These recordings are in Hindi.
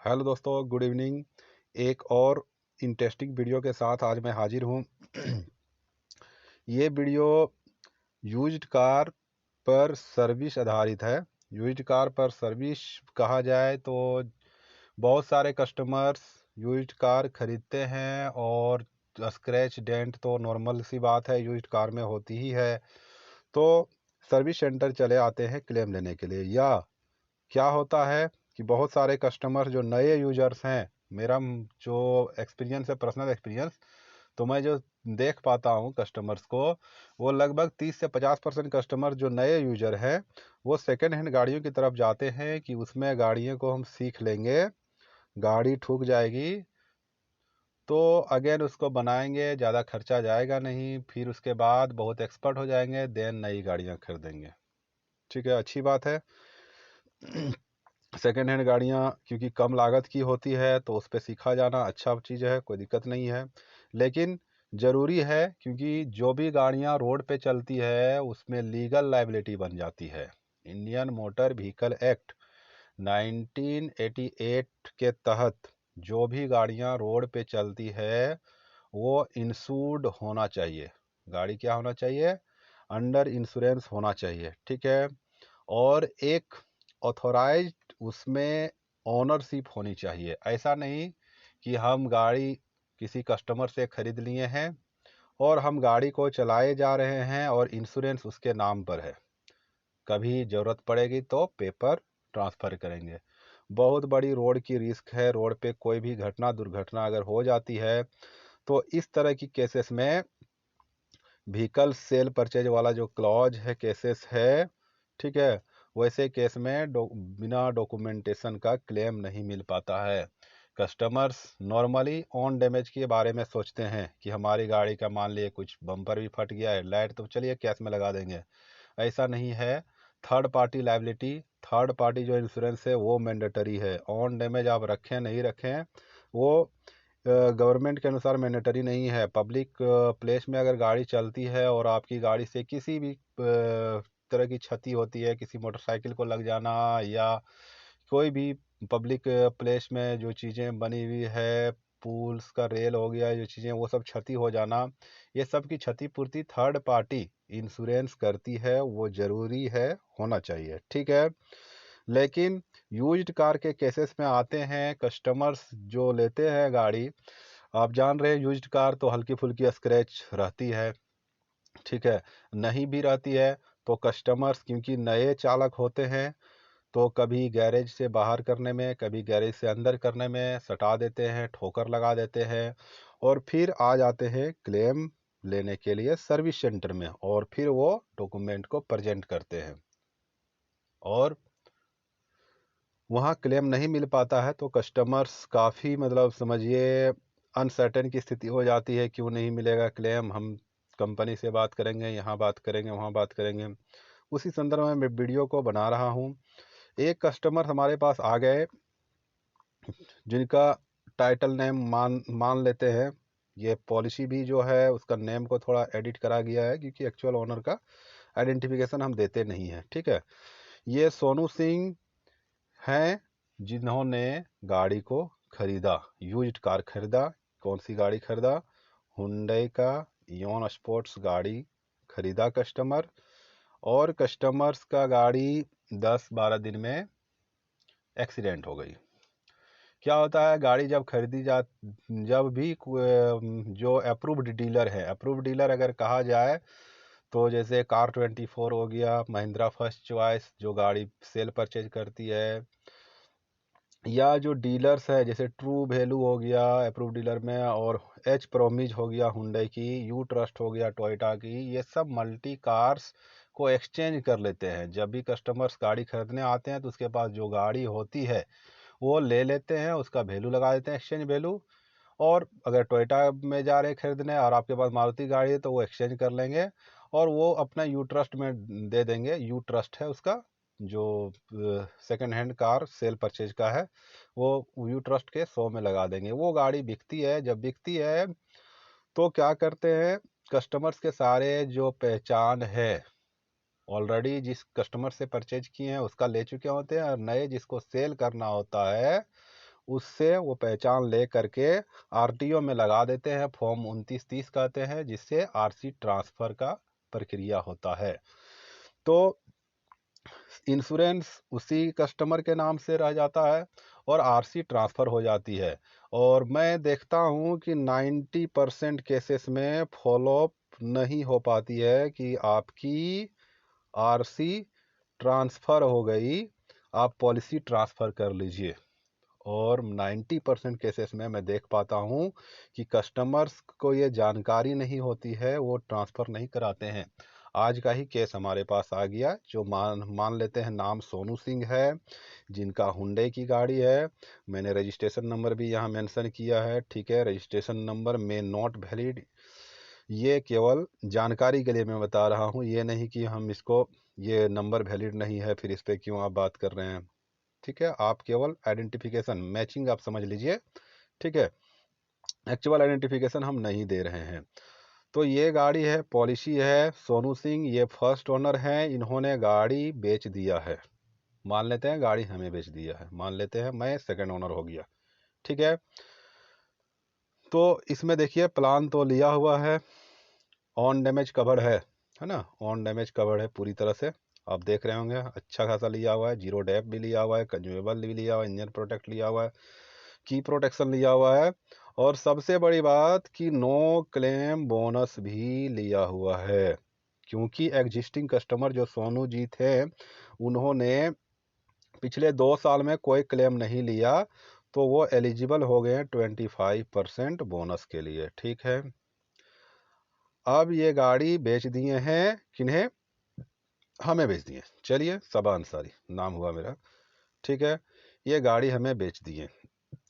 हेलो दोस्तों, गुड इवनिंग। एक और इंटरेस्टिंग वीडियो के साथ आज मैं हाजिर हूँ। ये वीडियो यूज्ड कार पर सर्विस आधारित है। यूज्ड कार पर सर्विस कहा जाए तो बहुत सारे कस्टमर्स यूज्ड कार खरीदते हैं और स्क्रैच डेंट तो नॉर्मल सी बात है, यूज्ड कार में होती ही है। तो सर्विस सेंटर चले आते हैं क्लेम लेने के लिए। या क्या होता है कि बहुत सारे कस्टमर जो नए यूजर्स हैं, मेरा जो एक्सपीरियंस है, पर्सनल एक्सपीरियंस, तो मैं जो देख पाता हूँ कस्टमर्स को, वो लगभग 30 से 50% कस्टमर जो नए यूजर हैं वो सेकेंड हैंड गाड़ियों की तरफ जाते हैं कि उसमें गाड़ियों को हम सीख लेंगे, गाड़ी ठुक जाएगी तो अगेन उसको बनाएंगे, ज़्यादा खर्चा जाएगा नहीं, फिर उसके बाद बहुत एक्सपर्ट हो जाएंगे, देन नई गाड़ियाँ खरीदेंगे। ठीक है, अच्छी बात है। सेकेंड हैंड गाड़ियाँ क्योंकि कम लागत की होती है तो उस पर सीखा जाना अच्छा चीज़ है, कोई दिक्कत नहीं है। लेकिन ज़रूरी है क्योंकि जो भी गाड़ियाँ रोड पे चलती है उसमें लीगल लाइबिलिटी बन जाती है। इंडियन मोटर व्हीकल एक्ट 1988 के तहत जो भी गाड़ियाँ रोड पे चलती है वो इंश्योर्ड होना चाहिए। गाड़ी क्या होना चाहिए? अंडर इंश्योरेंस होना चाहिए। ठीक है। और एक ऑथोराइज्ड उसमें ओनरशिप होनी चाहिए। ऐसा नहीं कि हम गाड़ी किसी कस्टमर से खरीद लिए हैं और हम गाड़ी को चलाए जा रहे हैं और इंश्योरेंस उसके नाम पर है, कभी ज़रूरत पड़ेगी तो पेपर ट्रांसफ़र करेंगे। बहुत बड़ी रोड की रिस्क है, रोड पे कोई भी घटना दुर्घटना अगर हो जाती है तो इस तरह की केसेस में व्हीकल सेल परचेज वाला जो क्लॉज है, केसेस है, ठीक है, वैसे केस में बिना डॉक्यूमेंटेशन का क्लेम नहीं मिल पाता है। कस्टमर्स नॉर्मली ऑन डैमेज के बारे में सोचते हैं कि हमारी गाड़ी का मान लिए कुछ बम्पर भी फट गया है, लाइट तो चलिए कैश में लगा देंगे। ऐसा नहीं है। Third party liability, third party जो इंश्योरेंस है वो मैंडेटरी है। ऑन डैमेज आप रखें नहीं रखें वो गवर्नमेंट के अनुसार मैंडेटरी नहीं है। पब्लिक प्लेस में अगर गाड़ी चलती है और आपकी गाड़ी से किसी भी तरह की क्षति होती है, किसी मोटरसाइकिल को लग जाना या कोई भी पब्लिक प्लेस में जो चीज़ें बनी हुई है, पुल्स का रेल हो गया, जो चीज़ें वो सब क्षति हो जाना, ये सब की क्षतिपूर्ति थर्ड पार्टी इंश्योरेंस करती है, वो ज़रूरी है, होना चाहिए। ठीक है। लेकिन यूज्ड कार के केसेस में आते हैं, कस्टमर्स जो लेते हैं गाड़ी, आप जान रहे हैं यूज्ड कार तो हल्की फुल्की स्क्रैच रहती है। ठीक है। नहीं भी रहती है तो कस्टमर्स क्योंकि नए चालक होते हैं तो कभी गैरेज से बाहर करने में, कभी गैरेज से अंदर करने में सटा देते हैं, ठोकर लगा देते हैं और फिर आ जाते हैं क्लेम लेने के लिए सर्विस सेंटर में और फिर वो डॉक्यूमेंट को प्रेजेंट करते हैं और वहाँ क्लेम नहीं मिल पाता है तो कस्टमर्स काफ़ी मतलब समझिए अनसर्टेन की स्थिति हो जाती है, क्यों नहीं मिलेगा क्लेम, हम कंपनी से बात करेंगे, यहाँ बात करेंगे, वहाँ बात करेंगे। उसी संदर्भ में मैं वीडियो को बना रहा हूँ। एक कस्टमर हमारे पास आ गए जिनका टाइटल नेम मान मान लेते हैं, ये पॉलिसी भी जो है उसका नेम को थोड़ा एडिट करा गया है क्योंकि एक्चुअल ओनर का आइडेंटिफिकेशन हम देते नहीं हैं। ठीक है। ये सोनू सिंह हैं जिन्होंने गाड़ी को खरीदा, यूज्ड कार खरीदा। कौन सी गाड़ी खरीदा? हुंडई का इओन स्पोर्ट्स गाड़ी खरीदा कस्टमर। और कस्टमर्स का गाड़ी 10-12 दिन में एक्सीडेंट हो गई। क्या होता है, गाड़ी जब खरीदी जा, जब भी जो अप्रूव्ड डीलर है, अप्रूव्ड डीलर अगर कहा जाए तो जैसे कार 24 हो गया, महिंद्रा फर्स्ट चॉइस जो गाड़ी सेल परचेज करती है, या जो डीलर्स है जैसे ट्रू वैल्यू हो गया अप्रूव डीलर में, और एच प्रोमिज हो गया हुंडई की, यू ट्रस्ट हो गया टोयोटा की, ये सब मल्टी कार्स को एक्सचेंज कर लेते हैं। जब भी कस्टमर्स गाड़ी खरीदने आते हैं तो उसके पास जो गाड़ी होती है वो ले लेते हैं, उसका वैल्यू लगा देते हैं, एक्सचेंज वैल्यू। और अगर टोयोटा में जा रहे हैं खरीदने और आपके पास मारुति गाड़ी है तो वो एक्सचेंज कर लेंगे और वो अपना यू ट्रस्ट में दे देंगे। यू ट्रस्ट है उसका जो second hand car cell purchase का है, वो यू ट्रस्ट के 100 में लगा देंगे। वो गाड़ी बिकती है। जब बिकती है तो क्या करते हैं, कस्टमर्स के सारे जो पहचान है ऑलरेडी जिस कस्टमर से परचेज किए हैं उसका ले चुके होते हैं और नए जिसको सेल करना होता है उससे वो पहचान ले करके आरटीओ में लगा देते हैं, फॉर्म 2930 कहते हैं, जिससे आरसी ट्रांसफ़र का प्रक्रिया होता है। तो इंश्योरेंस उसी कस्टमर के नाम से रह जाता है और आरसी ट्रांसफ़र हो जाती है। और मैं देखता हूँ कि 90% केसेस में फॉलोअप नहीं हो पाती है कि आपकी आरसी ट्रांसफ़र हो गई, आप पॉलिसी ट्रांसफ़र कर लीजिए। और 90% केसेस में मैं देख पाता हूँ कि कस्टमर्स को ये जानकारी नहीं होती है, वो ट्रांसफ़र नहीं कराते हैं। आज का ही केस हमारे पास आ गया, जो मान लेते हैं नाम सोनू सिंह है, जिनका हुंडई की गाड़ी है। मैंने रजिस्ट्रेशन नंबर भी यहाँ मेंशन किया है, ठीक है। रजिस्ट्रेशन नंबर में नॉट वैलिड, ये केवल जानकारी के लिए मैं बता रहा हूँ, ये नहीं कि हम इसको ये नंबर वैलिड नहीं है फिर इस पर क्यों आप बात कर रहे हैं, ठीक है। आप केवल आइडेंटिफिकेशन मैचिंग आप समझ लीजिए, ठीक है। एक्चुअल आइडेंटिफिकेशन हम नहीं दे रहे हैं। तो ये गाड़ी है, पॉलिसी है, सोनू सिंह ये फर्स्ट ओनर हैं, इन्होंने गाड़ी बेच दिया है। मान लेते हैं गाड़ी हमें बेच दिया है, मान लेते हैं मैं सेकंड ओनर हो गया, ठीक है। तो इसमें देखिए प्लान तो लिया हुआ है, ऑन डैमेज कवर है ना, ऑन डैमेज कवर है पूरी तरह से, आप देख रहे होंगे अच्छा खासा लिया हुआ है। जीरो डैप भी लिया हुआ है, कंज्यूमेबल भी लिया हुआ है, इंजन प्रोटेक्ट लिया हुआ है, की प्रोटेक्शन लिया हुआ है, और सबसे बड़ी बात कि नो क्लेम बोनस भी लिया हुआ है। क्योंकि एग्जिस्टिंग कस्टमर जो सोनू जी थे, उन्होंने पिछले 2 साल में कोई क्लेम नहीं लिया, तो वो एलिजिबल हो गए 25% बोनस के लिए, ठीक है। अब ये गाड़ी बेच दिए हैं, किन्हें? हमें बेच दिए। चलिए, सबा अंसारी नाम हुआ मेरा, ठीक है। ये गाड़ी हमें बेच दिए।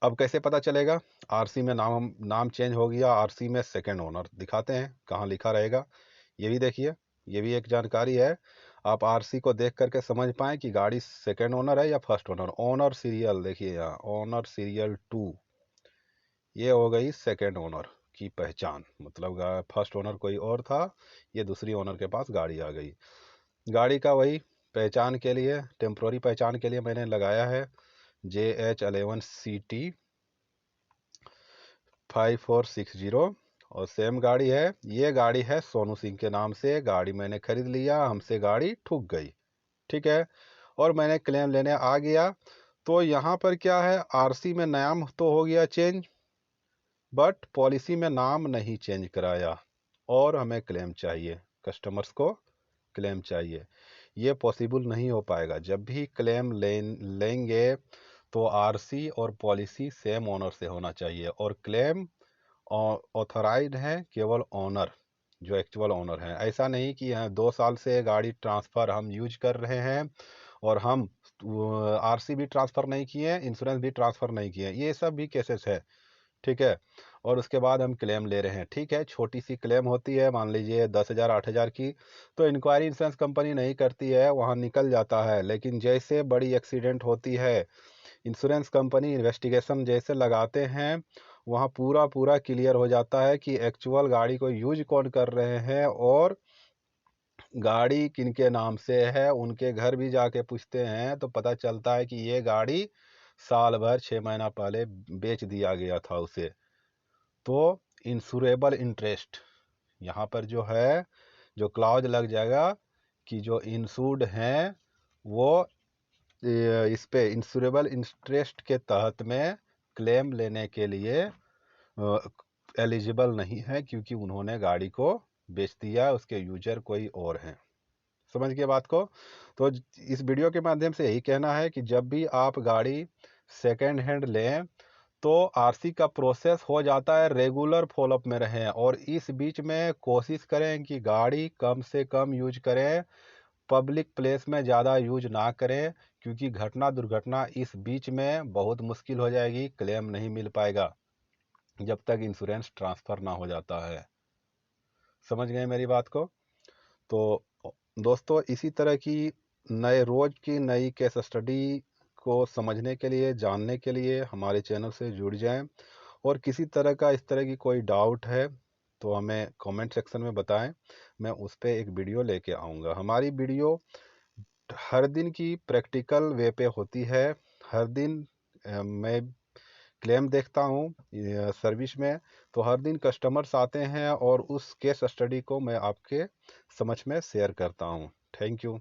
अब कैसे पता चलेगा? आरसी में नाम चेंज हो गया, आरसी में सेकंड ओनर दिखाते हैं, कहाँ लिखा रहेगा ये भी देखिए, ये भी एक जानकारी है। आप आरसी को देख करके समझ पाएँ कि गाड़ी सेकंड ओनर है या फर्स्ट ओनर। ओनर सीरियल देखिए यहाँ, ओनर सीरियल 2, ये हो गई सेकंड ओनर की पहचान, मतलब फर्स्ट ओनर कोई और था, ये दूसरी ओनर के पास गाड़ी आ गई। गाड़ी का वही पहचान के लिए, टेम्प्रोरी पहचान के लिए मैंने लगाया है JH11CT 5460, और सेम गाड़ी है। ये गाड़ी है सोनू सिंह के नाम से, गाड़ी मैंने खरीद लिया, हमसे गाड़ी ठुक गई, ठीक है। और मैंने क्लेम लेने आ गया, तो यहाँ पर क्या है, आरसी में नाम तो हो गया चेंज, बट पॉलिसी में नाम नहीं चेंज कराया, और हमें क्लेम चाहिए, कस्टमर्स को क्लेम चाहिए। ये पॉसिबल नहीं हो पाएगा। जब भी क्लेम लेंगे तो आरसी और पॉलिसी सेम ओनर से होना चाहिए, और क्लेम ऑथराइज्ड है केवल ओनर, जो एक्चुअल ओनर हैं। ऐसा नहीं कि 2 साल से गाड़ी ट्रांसफ़र हम यूज कर रहे हैं और हम आरसी भी ट्रांसफ़र नहीं किए, इंश्योरेंस भी ट्रांसफ़र नहीं किए, ये सब भी केसेस है, ठीक है। और उसके बाद हम क्लेम ले रहे हैं, ठीक है। छोटी सी क्लेम होती है, मान लीजिए 10,000 8,000 की, तो इंक्वायरी इंश्योरेंस कंपनी नहीं करती है, वहाँ निकल जाता है। लेकिन जैसे बड़ी एक्सीडेंट होती है, इंश्योरेंस कंपनी इन्वेस्टिगेशन जैसे लगाते हैं, वहाँ पूरा पूरा क्लियर हो जाता है कि एक्चुअल गाड़ी को यूज कौन कर रहे हैं, और गाड़ी किनके नाम से है। उनके घर भी जाके पूछते हैं तो पता चलता है कि ये गाड़ी साल भर 6 महीना पहले बेच दिया गया था उसे। तो इंश्योरेबल इंटरेस्ट यहाँ पर जो है, जो क्लॉज लग जाएगा कि जो इंश्योर्ड हैं वो इस पे इंश्योरेबल इंटरेस्ट के तहत में क्लेम लेने के लिए एलिजिबल नहीं है, क्योंकि उन्होंने गाड़ी को बेच दिया, उसके यूजर कोई और हैं। समझ गए बात को? तो इस वीडियो के माध्यम से यही कहना है कि जब भी आप गाड़ी सेकेंड हैंड लें, तो आरसी का प्रोसेस हो जाता है, रेगुलर फॉलोअप में रहें, और इस बीच में कोशिश करें कि गाड़ी कम से कम यूज करें, पब्लिक प्लेस में ज़्यादा यूज ना करें, क्योंकि घटना दुर्घटना इस बीच में बहुत मुश्किल हो जाएगी, क्लेम नहीं मिल पाएगा जब तक इंश्योरेंस ट्रांसफ़र ना हो जाता है। समझ गए मेरी बात को? तो दोस्तों, इसी तरह की रोज़ की नई केस स्टडी को समझने के लिए, जानने के लिए हमारे चैनल से जुड़ जाएं, और किसी तरह का इस तरह की कोई डाउट है तो हमें कमेंट सेक्शन में बताएं, मैं उस पर एक वीडियो लेके आऊँगा। हमारी वीडियो हर दिन की प्रैक्टिकल वे पे होती है, हर दिन मैं क्लेम देखता हूँ सर्विस में, तो हर दिन कस्टमर्स आते हैं और उस केस स्टडी को मैं आपके समझ में शेयर करता हूँ। Thank you.